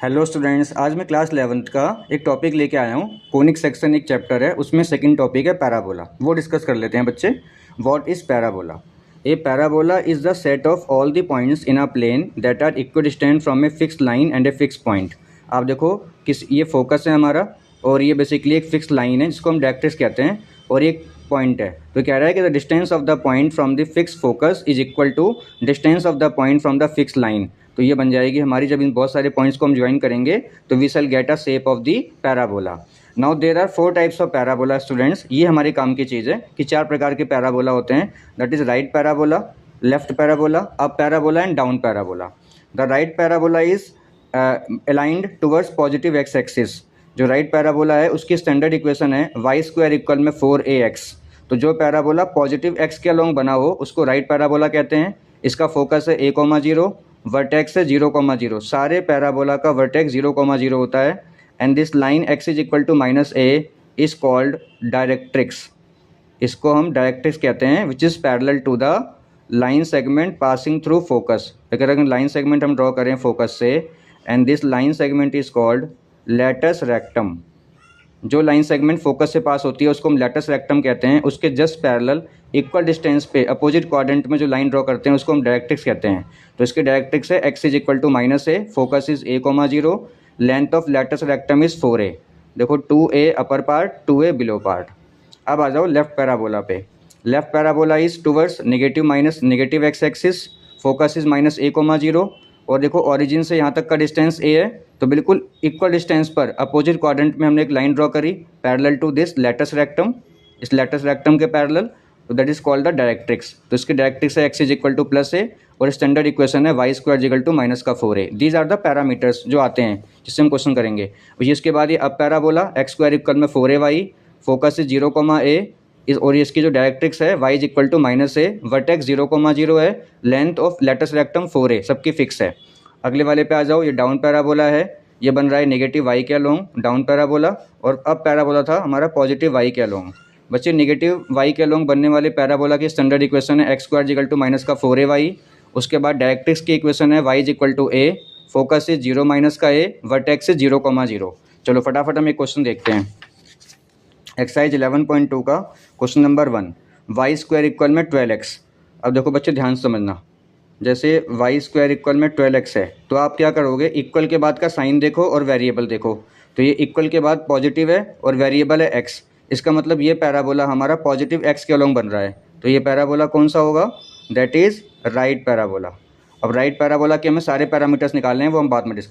Hello students, आज मैं class 11th का एक टॉपिक लेके आया हूँ। कोनिक सेक्शन एक चैप्टर है, उसमें सेकंड टॉपिक है पैराबोला। वो डिस्कस कर लेते हैं बच्चे। What is parabola? A parabola is the set of all the points in a plane that are equidistant from a fixed line and a fix point. आप देखो ये फोकस है हमारा, और ये बेसिकली एक फिक्स लाइन है जिसको हम डायरेक्ट्रिक्स कहते हैं, और एक पॉइंट है। तो कह रहा है कि the distance of the point from the fix focus is equal to distance of the point from the fix line. तो ये बन जाएगी हमारी, जब इन बहुत सारे पॉइंट्स को हम ज्वाइन करेंगे तो we shall get a shape of the parabola. Now there are 4 types of parabola students. ये हमारे काम की चीज़ है कि 4 प्रकार के पैराबोला होते हैं। That is right parabola, left parabola, up parabola and down parabola. The right parabola is aligned towards positive x axis. जो राइट पैराबोला है उसकी स्टैंडर्ड इक्वेशन है वाई स्क्वायर इक्वल में 4ax। तो जो पैराबोला पॉजिटिव एक्स के along बना हो उसको राइट पैराबोला कहते हैं। इसका फोकस है a,0, वर्टेक्स है 0,0। सारे पैराबोला का वर्टेक्स 0,0 होता है। And this line x is equal to -a is called directrix. इसको हम डायरेक्ट्रिक्स कहते हैं, which is parallel to the line segment passing through focus. अगर लाइन सेगमेंट हम ड्रॉ करें फोकस से, and this line segment is called latus rectum. जो line segment focus से पास होती है उसको हम लेटस रेक्टम कहते हैं। उसके जस्ट पैरेलल इक्वल डिस्टेंस पे अपोजिट क्वाड्रेंट में जो लाइन ड्रॉ करते हैं उसको हम डायरेक्ट्रिक्स कहते हैं। तो इसके डायरेक्ट्रिक्स है x is equal to -a, focus is a,0, length of latus rectum is 4a। देखो 2a upper part, 2a below part. अब आ जाओ लेफ्ट पैराबोला पे। Left parabola is towards negative x axis, focus is -a,0। और देखो origin से यहाँ तक का डिस्टेंस a है, तो बिल्कुल इक्वल डिस्टेंस पर अपोजिट क्वाड्रेंट में हमने एक लाइन ड्रॉ करी parallel to this latus rectum, इस लेटस रेक्टम के पैरेलल। तो that is called the directrix. तो इसके डायरेक्ट्रिक्स है x is equal to +a, और स्टैंडर्ड इक्वेशन है y square equal to -4a। These are the parameters जो आते हैं जिससे हम क्वेश्चन करेंगे। इसके बाद ये अब पैराबोला x स्क्वायर इक्वल में 4ay, फोकस इज 0,a, और इसकी जो डायरेक्ट्रिक्स है y is equal to -a, vertex 0,0 है, length of latus rectum 4a, सबकी फिक्स है। अगले वाले पे आ जाओ। ये डाउन पैराबोला है, ये बन रहा है नेगेटिव y के अलोंग, डाउन पैराबोला। और अब पैराबोला था हमारा पॉजिटिव y के अलोंग। बच्चे नेगेटिव y के अलोंग बनने वाले पैराबोला की स्टैंडर्ड इक्वेशन है x square equal to -4ay। उसके बाद डायरेक्ट्रिक्स की इक्वेशन है y is equal to a, focus is 0-a, vertex is 0,0। चलो फटाफट हम एक क्वेश्चन देखते हैं। एक्सरसाइज 11.2 का question number 1, y square equal में 12x। अब देखो बच्चे ध्यान से समझना, जैसे वाई स्क्वायर इक्वल में 12x है तो आप क्या करोगे, इक्वल के बाद का साइन देखो और वेरिएबल देखो। तो ये इक्वल के बाद पॉजिटिव है और वेरिएबल है x। इसका मतलब ये पैराबोला हमारा पॉजिटिव x के अलोंग बन रहा है। तो ये पैराबोला कौन सा होगा? That is right parabola. अब राइट पैराबोला के हमें सारे पैरामीटर्स निकालने हैं, वो हम बाद में डिस्कस